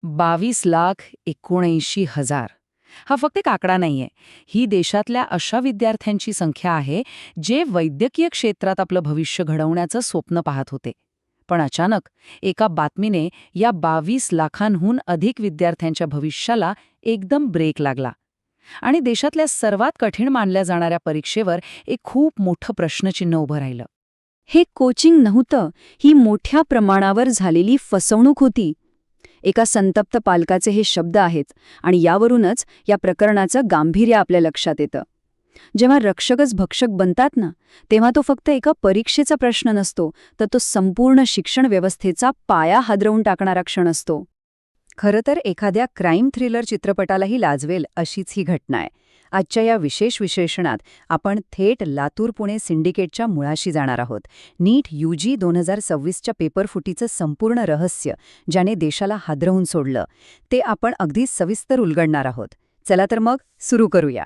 22,79,000 हा फक्त एक आकडा नाहीये. ही देशातल्या अशा विद्यार्थ्यांची संख्या आहे जे वैद्यकीय क्षेत्रात आपलं भविष्य घडवण्याचं स्वप्न पाहत होते. पण अचानक एका बातमीने या 22 लाखांहून अधिक विद्यार्थ्यांच्या भविष्याला एकदम ब्रेक लागला. आणि देशातल्या सर्वात कठीण मानल्या जाणाऱ्या परीक्षेवर एक खूप मोठं प्रश्नचिन्ह उभं राहिलं. हे कोचिंग नव्हतं, ही मोठ्या प्रमाणावर झालेली फसवणूक होती. एका संतप्त पालकाचे हे शब्द आहेत आणि यावरूनच या प्रकरणाचं गांभीर्य आपल्या लक्षात येतं. जेव्हा रक्षकच भक्षक बनतात ना, तेव्हा तो फक्त एका परीक्षेचा प्रश्न नसतो, तर तो संपूर्ण शिक्षण व्यवस्थेचा पाया हादरवून टाकणारा क्षण असतो. खरं तर एखाद्या क्राईम थ्रिलर चित्रपटालाही लाजवेल अशीच ही घटना आहे. आजच्या या विशेष विश्लेषणात आपण थेट लातूर-पुणे सिंडिकेटच्या मुळाशी जाणार आहोत. नीट UG 2026च्या पेपरफुटीचं संपूर्ण रहस्य, ज्याने देशाला हादरवून सोडलं, ते आपण अगदी सविस्तर उलगडणार आहोत. चला तर मग सुरू करूया.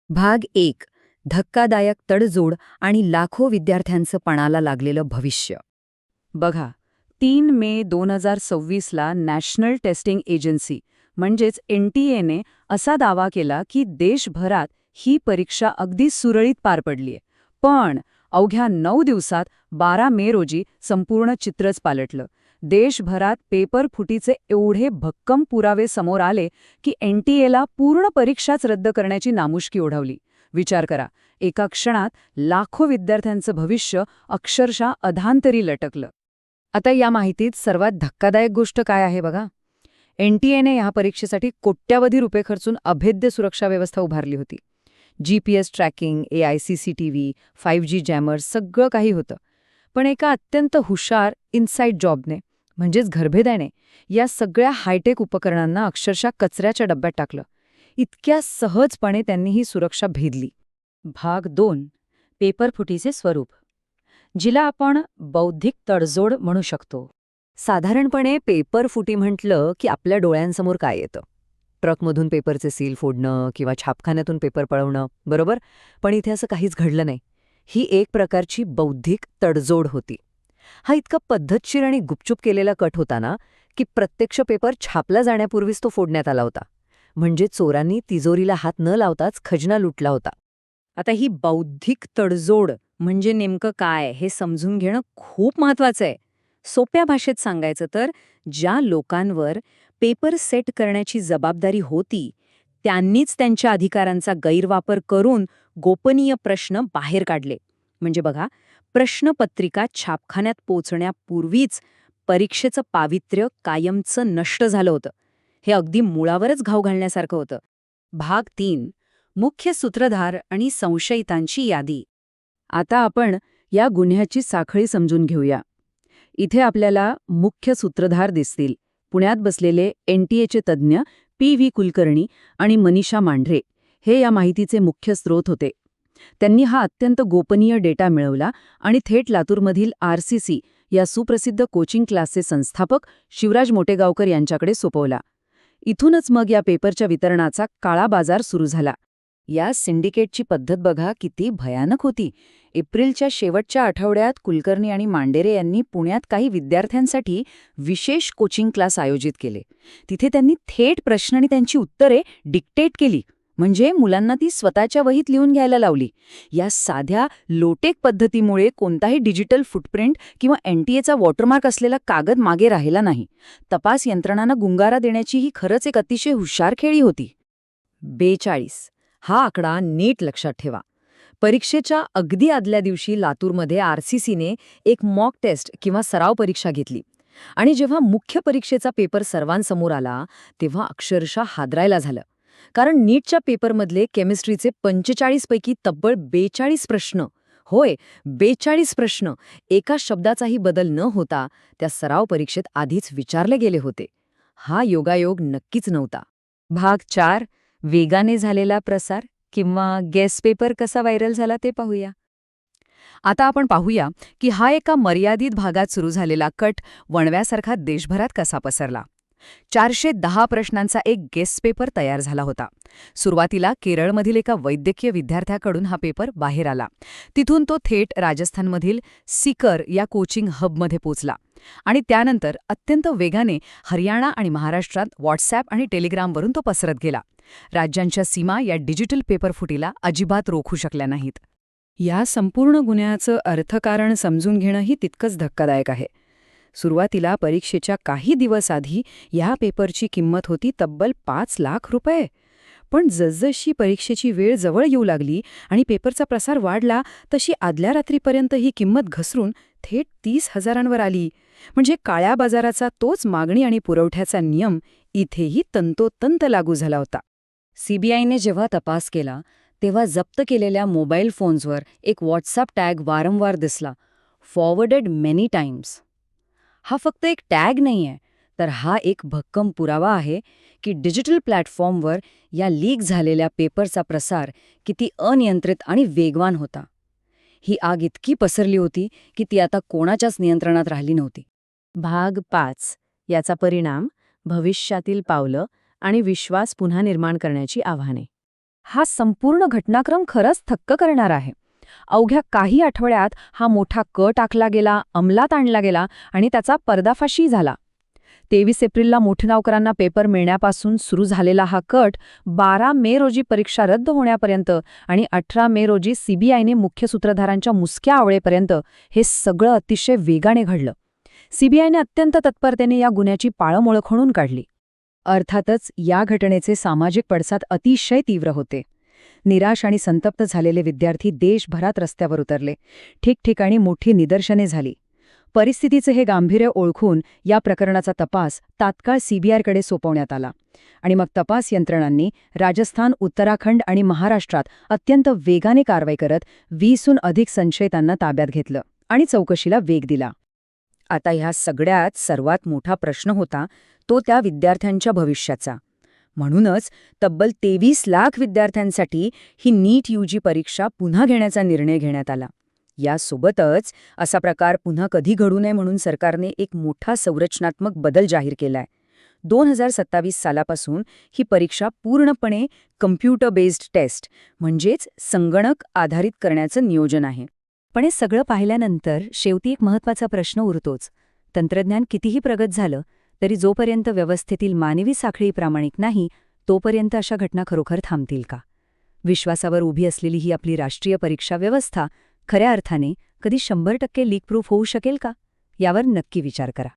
भाग 1. धक्कादायक तडजोड आणि लाखो विद्यार्थ्यांचं पणाला लागलेलं भविष्य. बघा, 3 मे 2026ला नॅशनल टेस्टिंग एजन्सी म्हणजेच NTA ने असा दावा केला की देशभरात ही परीक्षा अगदी सुरळीत पार पडलीय. पण अवघ्या 9 दिवसात 12 मे रोजी संपूर्ण चित्रच पालटलं. देशभरात पेपर फुटीचे एवढे भक्कम पुरावे समोर आले की NTA ला पूर्ण परीक्षाच रद्द करण्याची नामुष्की ओढवली. विचार करा, एका क्षणात लाखो विद्यार्थ्यांचं भविष्य अक्षरशः अधांतरी लटकलं. आता या माहितीत सर्वात धक्कादायक गोष्ट काय आहे बघा. NTA ने या परीक्षेसाठी कोट्यावधी रुपये खर्चून अभेद्य सुरक्षा व्यवस्था उभारली होती. GPS tracking, AI CCTV, 5G jammers सगळं काही होतं. पण एका अत्यंत हुशार इनसाईड जॉबने म्हणजेच घरभेदाने या सगळ्या हायटेक उपकरणांना अक्षरशः कचऱ्याच्या डब्यात टाकलं. इतक्या सहजपणे त्यांनी ही सुरक्षा भेदली. भाग 2. पेपरफुटीचे स्वरूप, जिला आपण बौद्धिक तडजोड म्हणू शकतो. साधारणपणे पेपरफुटी म्हटलं की आपल्या डोळ्यांसमोर काय येतं? ट्रकमधून पेपरचे सील फोडणं किंवा छापखान्यातून पेपर पळवणं, बरोबर? पण इथे असं काहीच घडलं नाही. ही एक प्रकारची बौद्धिक तडजोड होती. हा इतका पद्धतशीर आणि गुपचूप केलेला कट होता ना, की प्रत्यक्ष पेपर छापला जाण्यापूर्वीच तो फोडण्यात आला होता. म्हणजे चोरांनी तिजोरीला हात न लावताच खजिना लुटला होता. आता ही बौद्धिक तडजोड म्हणजे नेमकं काय हे समजून घेणं खूप महत्वाचं आहे. सोप्या भाषेत सांगायचं तर, ज्या लोकांवर पेपर सेट करण्याची जबाबदारी होती त्यांनीच त्यांच्या अधिकारांचा गैरवापर करून गोपनीय प्रश्न बाहेर काढले. म्हणजे बघा, प्रश्नपत्रिका छापखान्यात पोचण्यापूर्वीच परीक्षेचं पावित्र्य कायमचं नष्ट झालं होतं. हे अगदी मुळावरच घाव घालण्यासारखं होतं. भाग 3. मुख्य सूत्रधार आणि संशयितांची यादी. आता आपण या गुन्ह्याची साखळी समजून घेऊया. इथे आपल्याला मुख्य सूत्रधार दिसतील. पुण्यात बसलेले NTA चे तज्ज्ञ PV कुलकर्णी आणि मनीषा मांढरे हे या माहितीचे मुख्य स्रोत होते. त्यांनी हा अत्यंत गोपनीय डेटा मिळवला आणि थेट लातूरमधील RCC या सुप्रसिद्ध कोचिंग क्लासचे संस्थापक शिवराज मोटेगावकर यांच्याकडे सोपवला. इथूनच मग या पेपरच्या वितरणाचा काळा बाजार सुरू झाला. या सिंडिकेटची पद्धत बघा किती भयानक होती. एप्रिलच्या शेवटच्या आठवड्यात कुलकर्णी आणि मांडेरे यांनी पुण्यात काही विद्यार्थ्यांसाठी विशेष कोचिंग क्लास आयोजित केले. तिथे त्यांनी थेट प्रश्न आणि त्यांची उत्तरे डिक्टेट केली. म्हणजे मुलांना ती स्वतःच्या वहीत लिहून घ्यायला लावली. या साध्या लोटेक पद्धतीमुळे कोणताही डिजिटल फुटप्रिंट किंवा NTA चा वॉटरमार्क असलेला कागद मागे राहिला नाही. तपास यंत्रणांना गुंगारा देण्याची ही खरंच एक अतिशय हुशार खेळी होती. 42 हा आकडा नीट लक्षात ठेवा. परीक्षेच्या अगदी आदल्या दिवशी लातूरमध्ये RCCने एक मॉक टेस्ट किंवा सराव परीक्षा घेतली. आणि जेव्हा मुख्य परीक्षेचा पेपर सर्वांसमोर आला तेव्हा अक्षरशः हादरायला झालं. कारण नीटच्या पेपरमधले केमिस्ट्रीचे 45 पैकी तब्बल 42 प्रश्न, होय 42 प्रश्न, एका शब्दाचाही बदल न होता त्या सराव परीक्षेत आधीच विचारले गेले होते. हा योगायोग नक्कीच नव्हता. भाग 4. वेगाने झालेला प्रसार किंवा गेस पेपर कसा व्हायरल झाला ते पाहूया. आता आपण पाहूया की हा एका मर्यादित भागात सुरू झालेला कट वणव्यासारखा देशभरात कसा पसरला. 410 प्रश्नांचा एक गेस्ट पेपर तयार झाला होता. सुरुवातीला केरळमधील एका वैद्यकीय विद्यार्थ्याकडून हा पेपर बाहेर आला. तिथून तो थेट राजस्थानमधील सीकर या कोचिंग हबमध्ये पोचला आणि त्यानंतर अत्यंत वेगाने हरियाणा आणि महाराष्ट्रात व्हॉट्सॲप आणि टेलिग्रामवरून तो पसरत गेला. राज्यांच्या सीमा या डिजिटल पेपरफुटीला अजिबात रोखू शकल्या नाहीत. या संपूर्ण गुन्ह्याचं अर्थकारण समजून घेणंही तितकंच धक्कादायक आहे. सुरुवातीला परीक्षेच्या काही दिवस आधी या पेपरची किंमत होती तब्बल 5 लाख रुपये. पण जसजशी परीक्षेची वेळ जवळ येऊ लागली आणि पेपरचा प्रसार वाढला तशी आदल्या रात्रीपर्यंत ही किंमत घसरून थेट 30,000वर आली. म्हणजे काळ्या बाजाराचा तोच मागणी आणि पुरवठ्याचा नियम इथेही तंतोतंत लागू झाला होता. सीबीआयने जेव्हा तपास केला तेव्हा जप्त केलेल्या मोबाईल फोन्सवर एक व्हॉट्सअप टॅग वारंवार दिसला, फॉरवर्डेड मेनी टाइम्स. हा फक्त एक टॅग नाहीये, तर हा एक भक्कम पुरावा आहे की डिजिटल प्लॅटफॉर्मवर या लीक झालेल्या पेपरचा प्रसार किती अनियंत्रित आणि वेगवान होता. ही आग इतकी पसरली होती की ती आता कोणाच्याच नियंत्रणात राहिली नव्हती. भाग 5. याचा परिणाम, भविष्यातील पावलं आणि विश्वास पुन्हा निर्माण करण्याची आव्हाने. हा संपूर्ण घटनाक्रम खरंच थक्क करणार आहे. अवघ्या काही आठवड्यात हा मोठा कट आखला गेला, अंमलात आणला गेला आणि त्याचा पर्दाफाशी झाला. 23 एप्रिलला मोठेनावकरांना पेपर मिळण्यापासून सुरू झालेला हा कट 12 मे रोजी परीक्षा रद्द होण्यापर्यंत आणि 18 मे रोजी सीबीआयने मुख्य सूत्रधारांच्या मुसक्या आवळेपर्यंत हे सगळं अतिशय वेगाने घडलं. सीबीआयने अत्यंत तत्परतेने या गुन्ह्याची पाळंमुळं खणून काढली. अर्थातच या घटनेचे सामाजिक पडसाद अतिशय तीव्र होते. निराश आणि संतप्त झालेले विद्यार्थी देशभरात रस्त्यावर उतरले. ठिकठिकाणी मोठी निदर्शने झाली. परिस्थितीचे हे गांभीर्य ओळखून या प्रकरणाचा तपास तात्काळ सीबीआयकडे सोपवण्यात आला आणि मग तपास यंत्रणांनी राजस्थान, उत्तराखंड आणि महाराष्ट्रात अत्यंत वेगाने कारवाई करत 20हून अधिक संशयितांना ताब्यात घेतलं आणि चौकशीला वेग दिला. आता ह्या सगळ्यात सर्वात मोठा प्रश्न होता तो त्या विद्यार्थ्यांच्या भविष्याचा. म्हणूनच तब्बल 23 लाख विद्यार्थ्यांसाठी ही नीट यूजी परीक्षा पुन्हा घेण्याचा निर्णय घेण्यात आला. यासोबतच असा प्रकार पुन्हा कधी घडू नये म्हणून सरकारने एक मोठा संरचनात्मक बदल जाहीर केलाय. 2027 सालापासून ही परीक्षा पूर्णपणे कम्प्युटर बेस्ड टेस्ट म्हणजेच संगणक आधारित करण्याचं नियोजन आहे. पण हे सगळं पाहिल्यानंतर शेवटी एक महत्त्वाचा प्रश्न उरतोच. तंत्रज्ञान कितीही प्रगत झालं तरी जोपर्यंत व्यवस्थेतील मानवी साखळी प्रामाणिक नाही तोपर्यंत अशा घटना खरोखर थांबतील का? विश्वासावर उभी असलेली ही आपली राष्ट्रीय परीक्षा व्यवस्था खऱ्या अर्थाने कधी 100% लीक प्रूफ होऊ शकेल का? यावर नक्की विचार करा.